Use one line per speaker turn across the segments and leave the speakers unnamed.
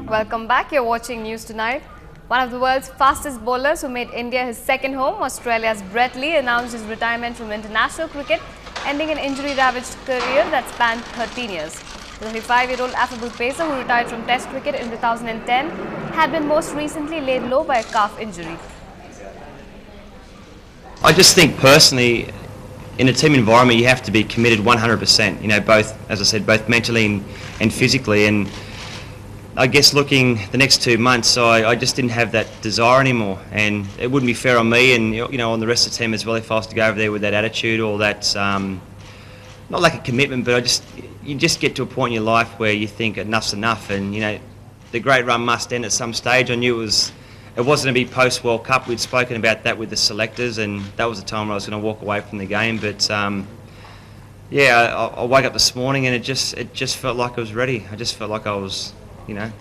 Welcome back. You're watching News Tonight. One of the world's fastest bowlers who made India his second home, Australia's Brett Lee, announced his retirement from international cricket, ending an injury-ravaged career that spanned 13 years. The 35-year-old affable pacer who retired from Test cricket in 2010 had been most recently laid low by a calf injury.
I just think personally, in a team environment, you have to be committed 100%. You know, both, as I said, both mentally and physically. And I guess looking the next 2 months, I just didn't have that desire anymore, and it wouldn't be fair on me and on the rest of the team as well if I was to go over there with that attitude or that not like a commitment, but you just get to a point in your life where you think enough's enough, and the great run must end at some stage. I knew it wasn't going to be post World Cup. We'd spoken about that with the selectors, and that was the time where I was going to walk away from the game. But yeah, I woke up this morning and it just felt like I was ready. I just felt like I was,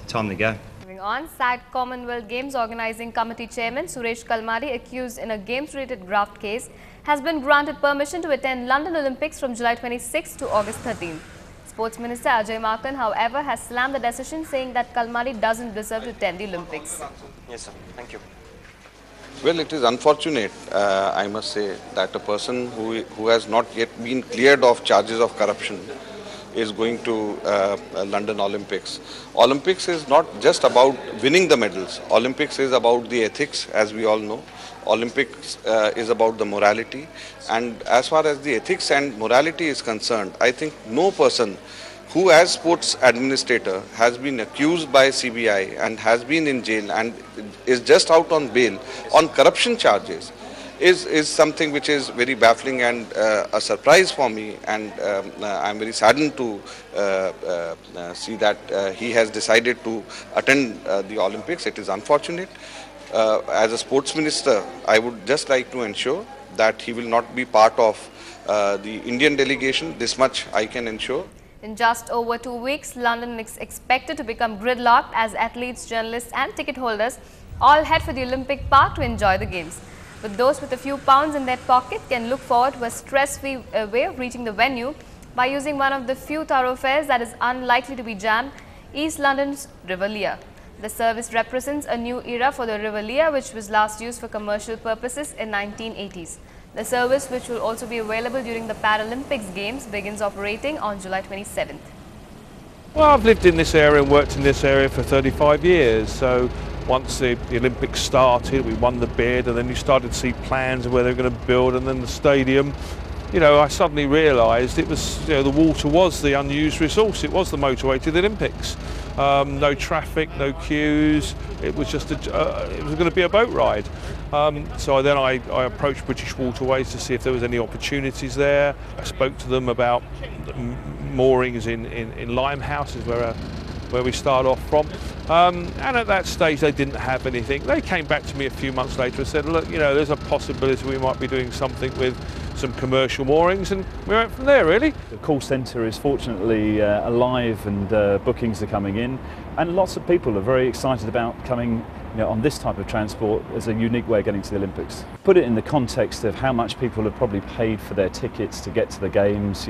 time to go.
Moving on, SAD Commonwealth Games Organising Committee Chairman Suresh Kalmari, accused in a games-related graft case, has been granted permission to attend London Olympics from July 26 to August 13. Sports Minister Ajay Markan, however, has slammed the decision, saying that Kalmari doesn't deserve to attend the Olympics.
Yes, sir. Thank you.
Well, it is unfortunate, I must say, that a person who has not yet been cleared of charges of corruption is going to London Olympics. Olympics is not just about winning the medals. Olympics is about the ethics, as we all know. Olympics is about the morality. And as far as the ethics and morality is concerned, I think no person who as sports administrator has been accused by CBI and has been in jail and is just out on bail on corruption charges is something which is very baffling and a surprise for me, and I'm very saddened to see that he has decided to attend the Olympics. It is unfortunate. As a sports minister, I would just like to ensure that he will not be part of the Indian delegation. This much I can ensure.
In just over 2 weeks, London is expected to become gridlocked as athletes, journalists and ticket holders all head for the Olympic Park to enjoy the Games. But those with a few pounds in their pocket can look forward to a stress-free way of reaching the venue by using one of the few thoroughfares that is unlikely to be jammed, East London's River Lea. The service represents a new era for the River Lea, which was last used for commercial purposes in 1980s. The service, which will also be available during the Paralympics Games, begins operating on July 27th.
Well, I've lived in this area and worked in this area for 35 years, so once the Olympics started, we won the bid, and then you started to see plans of where they were going to build, and then the stadium. I suddenly realised it was, the water was the unused resource. It was the motorway to the Olympics. No traffic, no queues. It was just it was going to be a boat ride. So then I approached British Waterways to see if there was any opportunities there. I spoke to them about moorings in Limehouse, is where we start off from. And at that stage they didn't have anything. They came back to me a few months later and said, look, there's a possibility we might be doing something with some commercial moorings, and we went from there, really.
The call centre is fortunately alive, and bookings are coming in, and lots of people are very excited about coming on this type of transport as a unique way of getting to the Olympics. Put it in the context of how much people have probably paid for their tickets to get to the Games.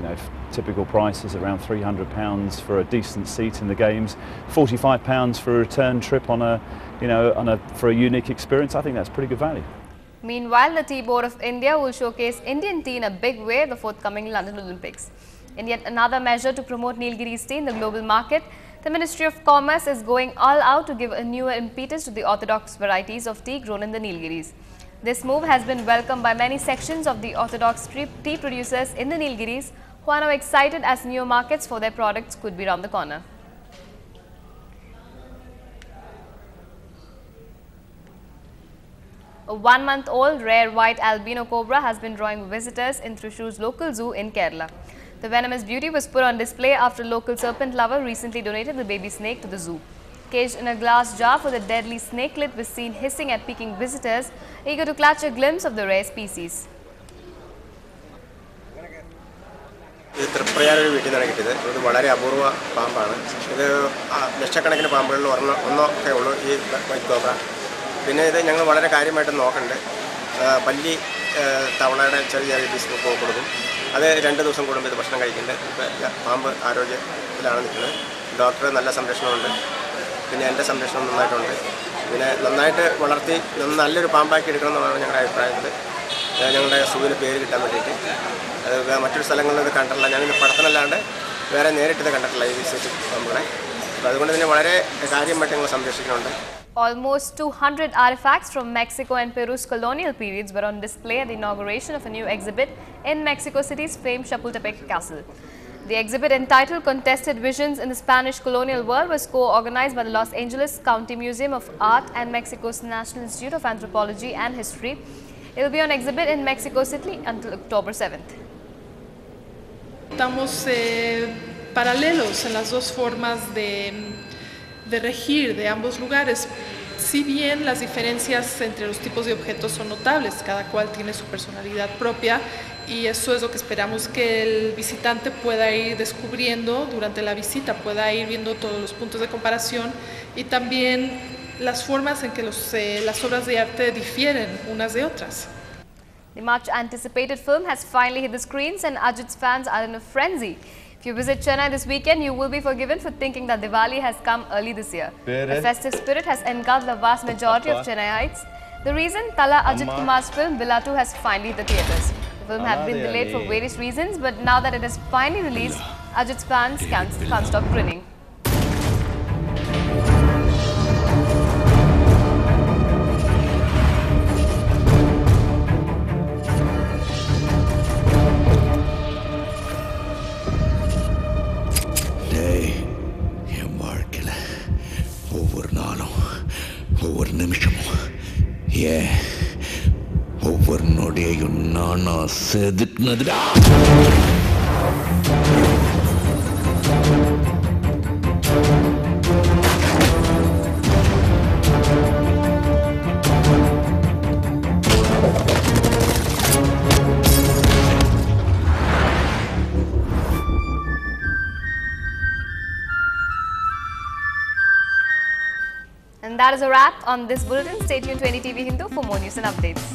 Typical prices around £300 for a decent seat in the Games, £45 for a return trip for a unique experience. I think that's pretty good value.
Meanwhile, the Tea Board of India will showcase Indian tea in a big way at the forthcoming London Olympics. In yet another measure to promote Nilgiri's tea in the global market, the Ministry of Commerce is going all out to give a newer impetus to the orthodox varieties of tea grown in the Nilgiris. This move has been welcomed by many sections of the orthodox tea producers in the Nilgiris, who are now excited as newer markets for their products could be around the corner. A 1-month-old rare white albino cobra has been drawing visitors in Thrissur's local zoo in Kerala. The venomous beauty was put on display after a local serpent lover recently donated the baby snake to the zoo. Caged in a glass jar for the deadly snakelet was seen hissing at peeking visitors, eager to catch a glimpse of the rare species.
This is a very apurva pamb. This is ലക്ഷക്കണക്കിന് പാമ്പുകളിൽ ഒന്നൊക്കെ ഉള്ളൂ ഈ white cobra. പിന്നെ ഇത് ഞങ്ങൾ വളരെ കാര്യമായിട്ട് നോക്കണ്ടേ. പല്ലി തവളയുടെ ചെറിയ പീസ് കൊടുക്കും. അത് 2 ദിവസം കൂടുമ്പോൾ ഇത് ഭക്ഷണം കഴിക്കുന്നുണ്ട്. ഇപ്പോൾ പാമ്പ് ആരോഗ്യത്തിലാണ് നിൽക്കുന്നത്. ഡോക്ടർ നല്ല സംരക്ഷണമുണ്ട്. പിന്നെ എൻ്റെ സംരക്ഷണം നന്നായിട്ടുണ്ട്. ഇതിനെ നന്നായിട്ട് വളർത്തി നല്ലൊരു പാമ്പാക്കി എടുക്കണമെന്നാണ് ഞങ്ങളുടെ അഭിപ്രായത്തിൽ. ഞങ്ങളുടെ സൂവിന് പേര് കിട്ടാൻ വേണ്ടിയിട്ട്. അത് മറ്റൊരു സ്ഥലങ്ങളിൽ ഇത് കണ്ടിട്ടില്ല. ഞാനിത് പടത്തിനല്ലാണ്ട് വേറെ നേരിട്ട് കണ്ടിട്ടില്ല ഈ വിസിറ്റ് പാമ്പുകളെ. അപ്പോൾ അതുകൊണ്ട് തന്നെ വളരെ കാര്യമായിട്ട് ഞങ്ങൾ സംരക്ഷിക്കുന്നുണ്ട്.
Almost 200 artifacts from Mexico and Peru's colonial periods were on display at the inauguration of a new exhibit in Mexico City's famed Chapultepec Castle. The exhibit, entitled Contested Visions in the Spanish Colonial World, was co-organized by the Los Angeles County Museum of Art and Mexico's National Institute of Anthropology and History. It will be on exhibit in Mexico City until October 7th.
Estamos paralelos en las dos formas de regir de ambos lugares. Si bien las diferencias entre los tipos de objetos son notables, cada cual tiene su personalidad propia y eso es lo que esperamos que el visitante pueda ir descubriendo durante la visita, pueda ir viendo todos los puntos de comparación y también las formas en que las obras de arte difieren unas de otras.
The much anticipated film has finally hit the screens and Ajit's fans are in a frenzy. If you visit Chennai this weekend, you will be forgiven for thinking that Diwali has come early this year. A festive spirit has engulfed the vast majority of Chennaiites. The reason? Tala Ajit Kumar's film Villa 2 has finally hit the theatres. The film had been delayed for various reasons, but now that it is finally released, Ajit's fans can't stop grinning.
ஒவ்வொரு நிமிஷமும் ஒவ்வொரு நொடியையும் நானா செதுக்குனதுடா.
And that is a wrap on this bulletin. Stay tuned to NDTV Hindu for more news and updates.